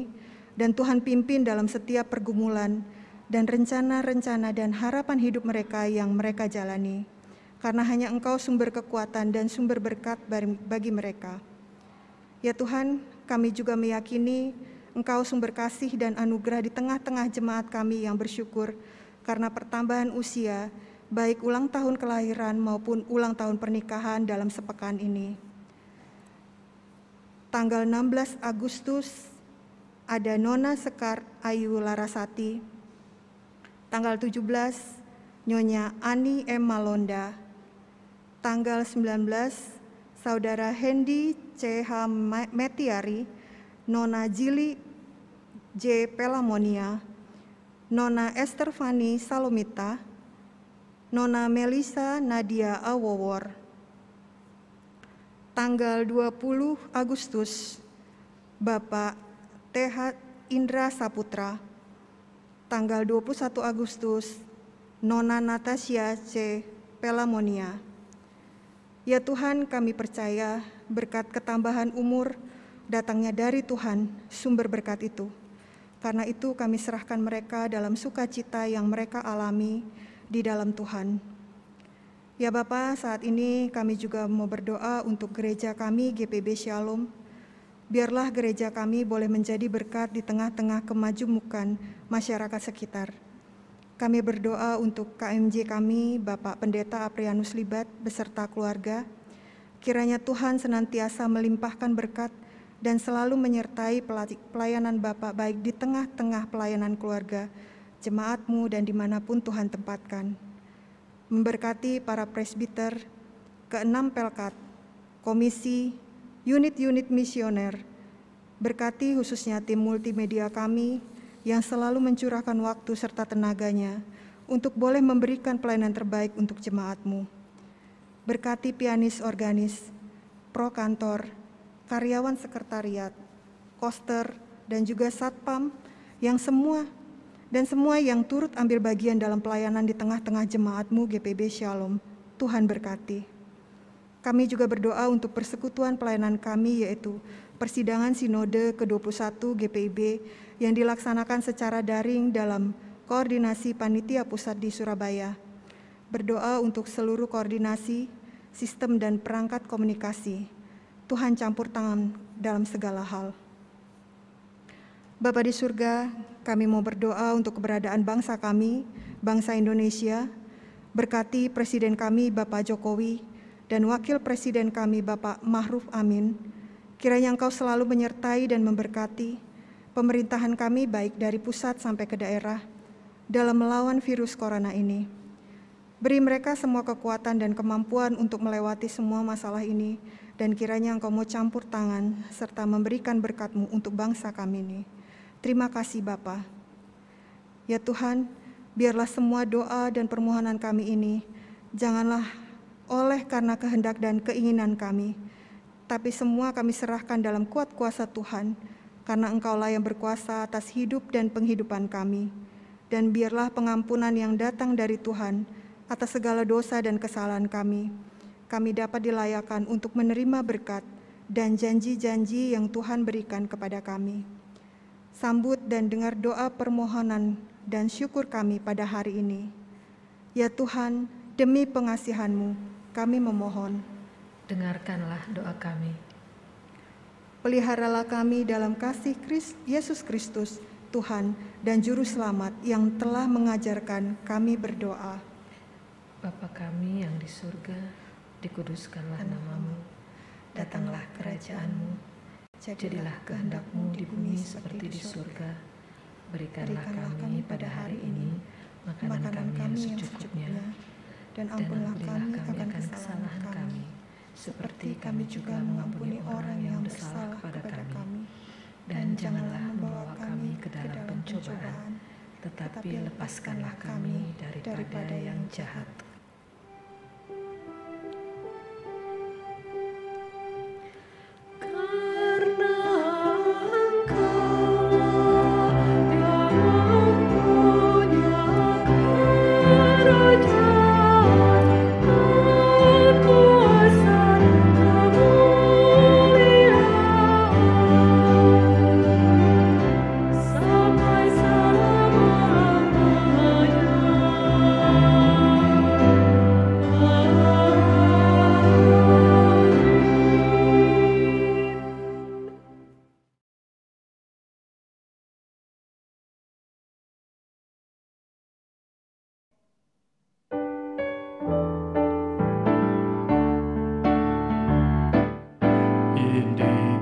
dan Tuhan pimpin dalam setiap pergumulan dan rencana-rencana dan harapan hidup mereka yang mereka jalani, karena hanya Engkau sumber kekuatan dan sumber berkat bagi mereka. Ya Tuhan, kami juga meyakini Engkau sumber kasih dan anugerah di tengah-tengah jemaat kami yang bersyukur karena pertambahan usia, baik ulang tahun kelahiran maupun ulang tahun pernikahan dalam sepekan ini. Tanggal 16 Agustus ada Nona Sekar Ayu Larasati. Tanggal 17 Nyonya Ani M. Malonda. Tanggal 19 Saudara Hendy C.H. Metiari, Nona Jili J. Pelamonia, Nona Esther Fani Salomita, Nona Melisa Nadia Awowor. Tanggal 20 Agustus, Bapak T.H. Indra Saputra. Tanggal 21 Agustus, Nona Natasha C. Pelamonia. Ya Tuhan, kami percaya berkat ketambahan umur datangnya dari Tuhan, sumber berkat itu. Karena itu kami serahkan mereka dalam sukacita yang mereka alami di dalam Tuhan. Ya Bapa, saat ini kami juga mau berdoa untuk gereja kami GPB Shalom. Biarlah gereja kami boleh menjadi berkat di tengah-tengah kemajemukan masyarakat sekitar. Kami berdoa untuk KMJ kami, Bapak Pendeta Aprianus Libat beserta keluarga. Kiranya Tuhan senantiasa melimpahkan berkat dan selalu menyertai pelayanan Bapak baik di tengah-tengah pelayanan keluarga, jemaat-Mu dan dimanapun Tuhan tempatkan. Memberkati para presbiter, ke-6 Pelkat, komisi, unit-unit misioner, berkati khususnya tim multimedia kami yang selalu mencurahkan waktu serta tenaganya untuk boleh memberikan pelayanan terbaik untuk jemaat-Mu. Berkati pianis organis, pro kantor, karyawan sekretariat, koster, dan juga satpam yang semua yang turut ambil bagian dalam pelayanan di tengah-tengah jemaat-Mu GPB Shalom. Tuhan berkati. Kami juga berdoa untuk persekutuan pelayanan kami, yaitu Persidangan Sinode ke-21 GPIB yang dilaksanakan secara daring dalam koordinasi Panitia Pusat di Surabaya. Berdoa untuk seluruh koordinasi, sistem dan perangkat komunikasi. Tuhan campur tangan dalam segala hal. Bapa di surga, kami mau berdoa untuk keberadaan bangsa kami, bangsa Indonesia. Berkati Presiden kami Bapak Jokowi dan Wakil Presiden kami Bapak Ma'ruf Amin. Kiranya Engkau selalu menyertai dan memberkati pemerintahan kami baik dari pusat sampai ke daerah dalam melawan virus corona ini. Beri mereka semua kekuatan dan kemampuan untuk melewati semua masalah ini, dan kiranya Engkau mau campur tangan serta memberikan berkat-Mu untuk bangsa kami ini. Terima kasih Bapa. Ya Tuhan, biarlah semua doa dan permohonan kami ini janganlah oleh karena kehendak dan keinginan kami, tapi semua kami serahkan dalam kuat kuasa Tuhan, karena Engkaulah yang berkuasa atas hidup dan penghidupan kami. Dan biarlah pengampunan yang datang dari Tuhan atas segala dosa dan kesalahan kami dapat dilayakan untuk menerima berkat dan janji-janji yang Tuhan berikan kepada kami. Sambut dan dengar doa permohonan dan syukur kami pada hari ini. Ya Tuhan, demi pengasihan-Mu, kami memohon. Dengarkanlah doa kami. Peliharalah kami dalam kasih Yesus Kristus, Tuhan dan Juru Selamat yang telah mengajarkan kami berdoa. Bapa kami yang di surga, dikuduskanlah nama-Mu. Datanglah kerajaan-Mu. Jadilah kehendak-Mu di bumi seperti di surga. Berikanlah kami pada hari ini makanan kami yang secukupnya. Dan ampunilah kami akan kesalahan kami, seperti kami juga mengampuni orang yang bersalah kepada kami. Dan janganlah membawa kami ke dalam pencobaan, tetapi lepaskanlah kami daripada yang jahat.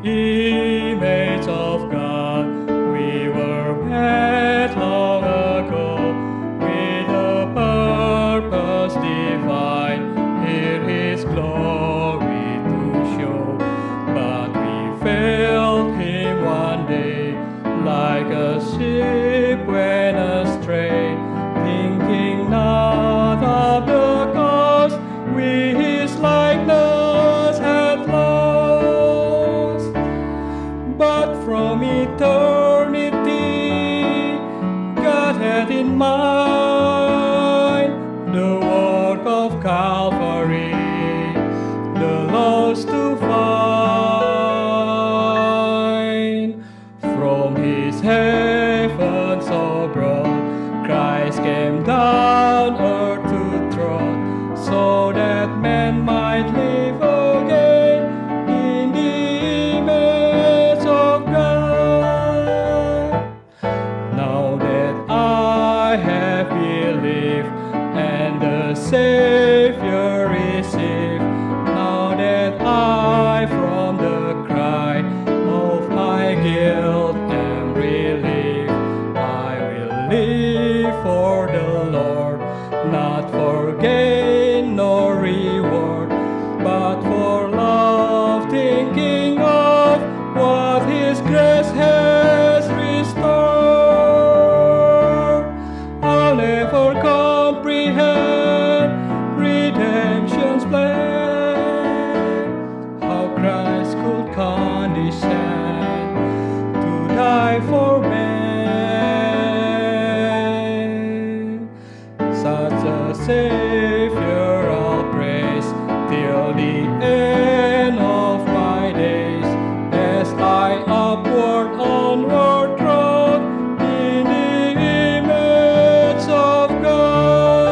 Image of God, we were made long ago with a purpose divine, here His glory to show. But we failed Him one day, like a sheep went astray, thinking not of the cause we His likeness had lost. But from eternity, God had in mind the work of Calvary, the lost to find. From His heaven so broad, Christ came down earth to trod, so that man might live again in the image of God. Now that I have believed and the Savior received, now that I from the cry of my guilt am relieved, I will live for the Lord, not for gain nor reward, but for love, thinking of what His grace has restored. I'll never comprehend redemption's plan, how Christ could condescend to die for man. Such a Savior I'll praise till the end of my days, as I upward onward trod in the image of God.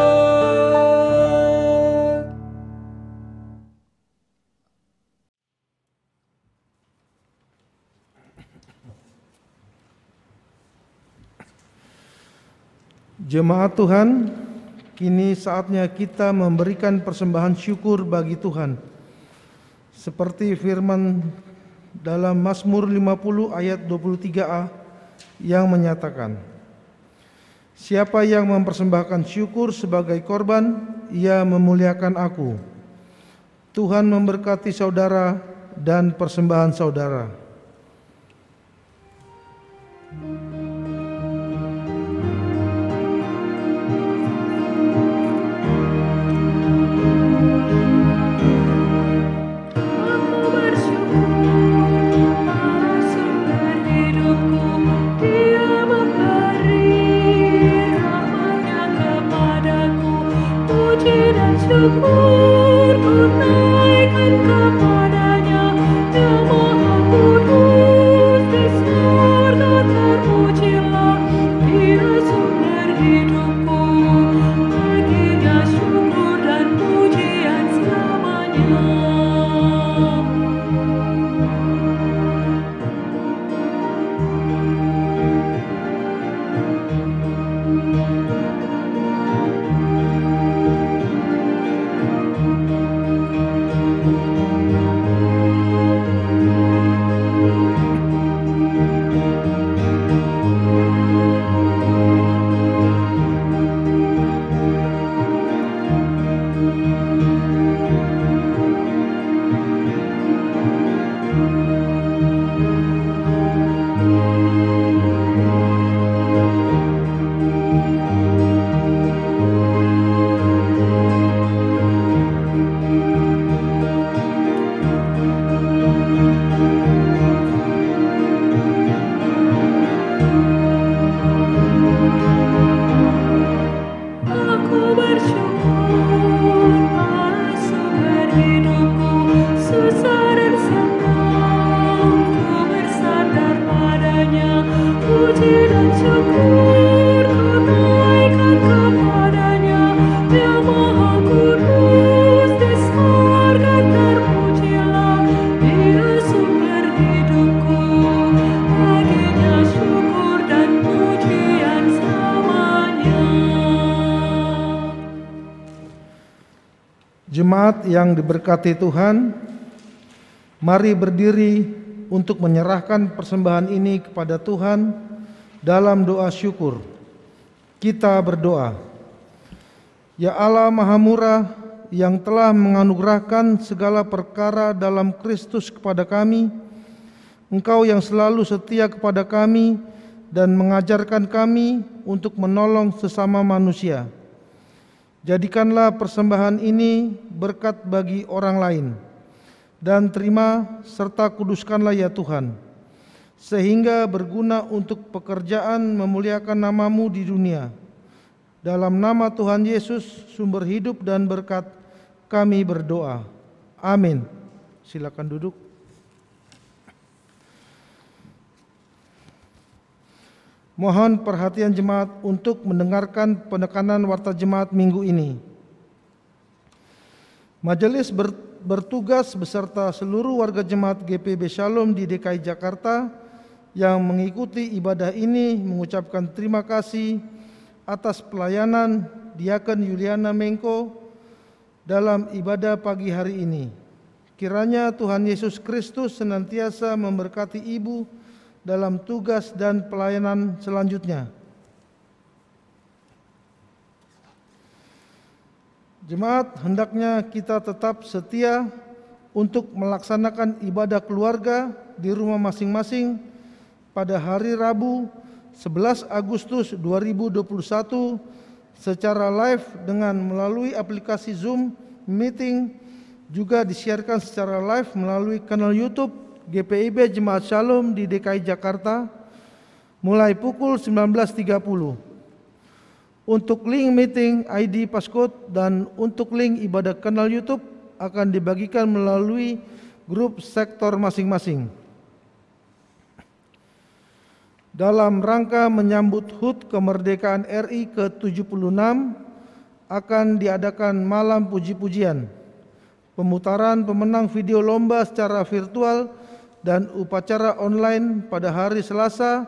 Jemaat Tuhan, kini saatnya kita memberikan persembahan syukur bagi Tuhan. Seperti firman dalam Mazmur 50 ayat 23a yang menyatakan, siapa yang mempersembahkan syukur sebagai korban, ia memuliakan aku. Tuhan memberkati saudara dan persembahan saudara. Aku bersyukur sumber hidupku, Dia memberi rahmat-Nya kepadaku. Puji dan syukur ku naikkan kepada-Nya. Jemaat yang diberkati Tuhan, mari berdiri untuk menyerahkan persembahan ini kepada Tuhan dalam doa syukur. Kita berdoa. Ya Allah Maha Murah, yang telah menganugerahkan segala perkara dalam Kristus kepada kami, Engkau yang selalu setia kepada kami dan mengajarkan kami untuk menolong sesama manusia. Jadikanlah persembahan ini berkat bagi orang lain, dan terima serta kuduskanlah ya Tuhan, sehingga berguna untuk pekerjaan memuliakan nama-Mu di dunia. Dalam nama Tuhan Yesus, sumber hidup dan berkat, kami berdoa. Amin. Silakan duduk. Mohon perhatian jemaat untuk mendengarkan penekanan warta jemaat minggu ini. Majelis bertugas beserta seluruh warga jemaat GPB Shalom di DKI Jakarta yang mengikuti ibadah ini mengucapkan terima kasih atas pelayanan Diaken Yuliana Mengko dalam ibadah pagi hari ini. Kiranya Tuhan Yesus Kristus senantiasa memberkati Ibu dalam tugas dan pelayanan selanjutnya. Jemaat, hendaknya kita tetap setia untuk melaksanakan ibadah keluarga di rumah masing-masing pada hari Rabu 11 Agustus 2021 secara live dengan melalui aplikasi Zoom Meeting, juga disiarkan secara live melalui kanal YouTube GPIB Jemaat Shalom di DKI Jakarta mulai pukul 19.30. Untuk link meeting, ID, passcode, dan untuk link ibadah kanal YouTube akan dibagikan melalui grup sektor masing-masing. Dalam rangka menyambut HUT kemerdekaan RI ke-76 akan diadakan malam puji-pujian, pemutaran pemenang video lomba secara virtual dan upacara online pada hari Selasa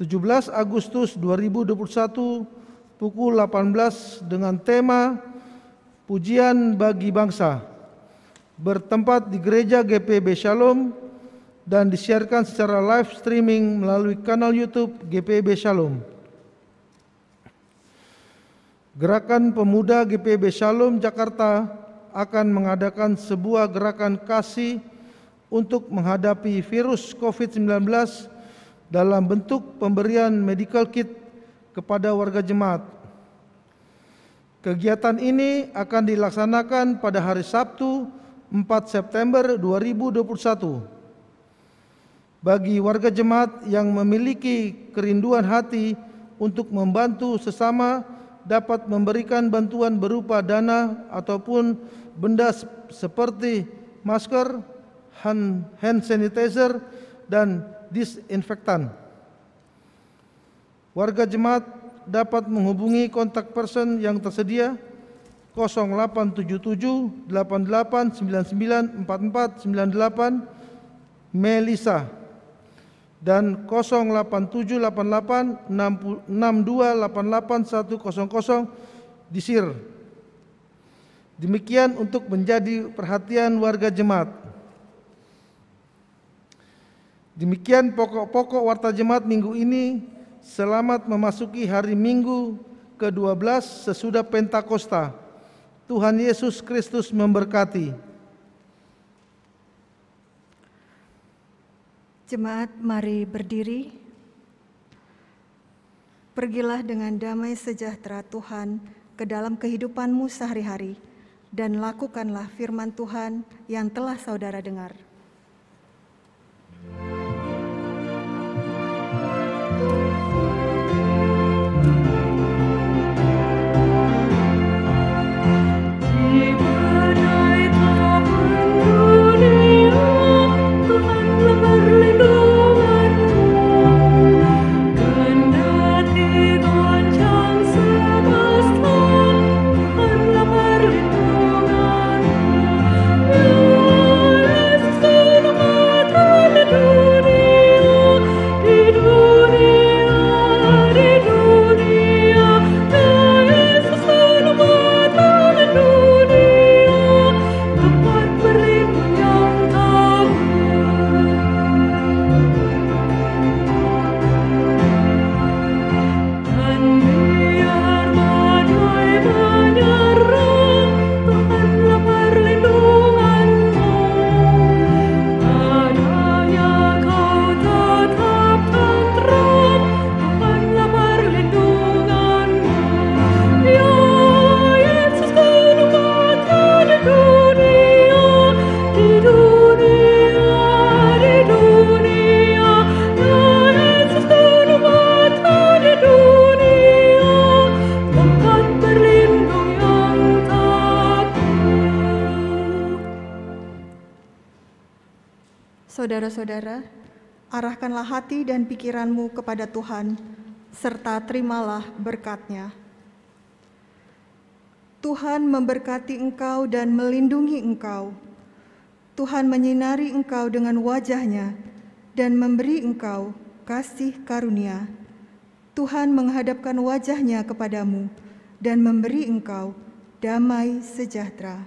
17 Agustus 2021 pukul 18 dengan tema Pujian Bagi Bangsa, bertempat di Gereja GPB Shalom dan disiarkan secara live streaming melalui kanal YouTube GPB Shalom. Gerakan Pemuda GPB Shalom Jakarta akan mengadakan sebuah gerakan kasih untuk menghadapi virus COVID-19 dalam bentuk pemberian medical kit kepada warga jemaat. Kegiatan ini akan dilaksanakan pada hari Sabtu 4 September 2021. Bagi warga jemaat yang memiliki kerinduan hati untuk membantu sesama dapat memberikan bantuan berupa dana ataupun benda seperti masker, hand sanitizer, dan disinfektan. Warga jemaat dapat menghubungi kontak person yang tersedia 0877 88 99 44 98 Melisa dan 087 88 62 88 100 Disir. Demikian untuk menjadi perhatian warga jemaat. Demikian pokok-pokok warta jemaat minggu ini. Selamat memasuki hari Minggu ke-12 sesudah Pentakosta. Tuhan Yesus Kristus memberkati. Jemaat, mari berdiri. Pergilah dengan damai sejahtera Tuhan ke dalam kehidupanmu sehari-hari dan lakukanlah firman Tuhan yang telah saudara dengar. Semesta Saudara-saudara, arahkanlah hati dan pikiranmu kepada Tuhan, serta terimalah berkat-Nya. Tuhan memberkati engkau dan melindungi engkau. Tuhan menyinari engkau dengan wajah-Nya dan memberi engkau kasih karunia. Tuhan menghadapkan wajah-Nya kepadamu dan memberi engkau damai sejahtera.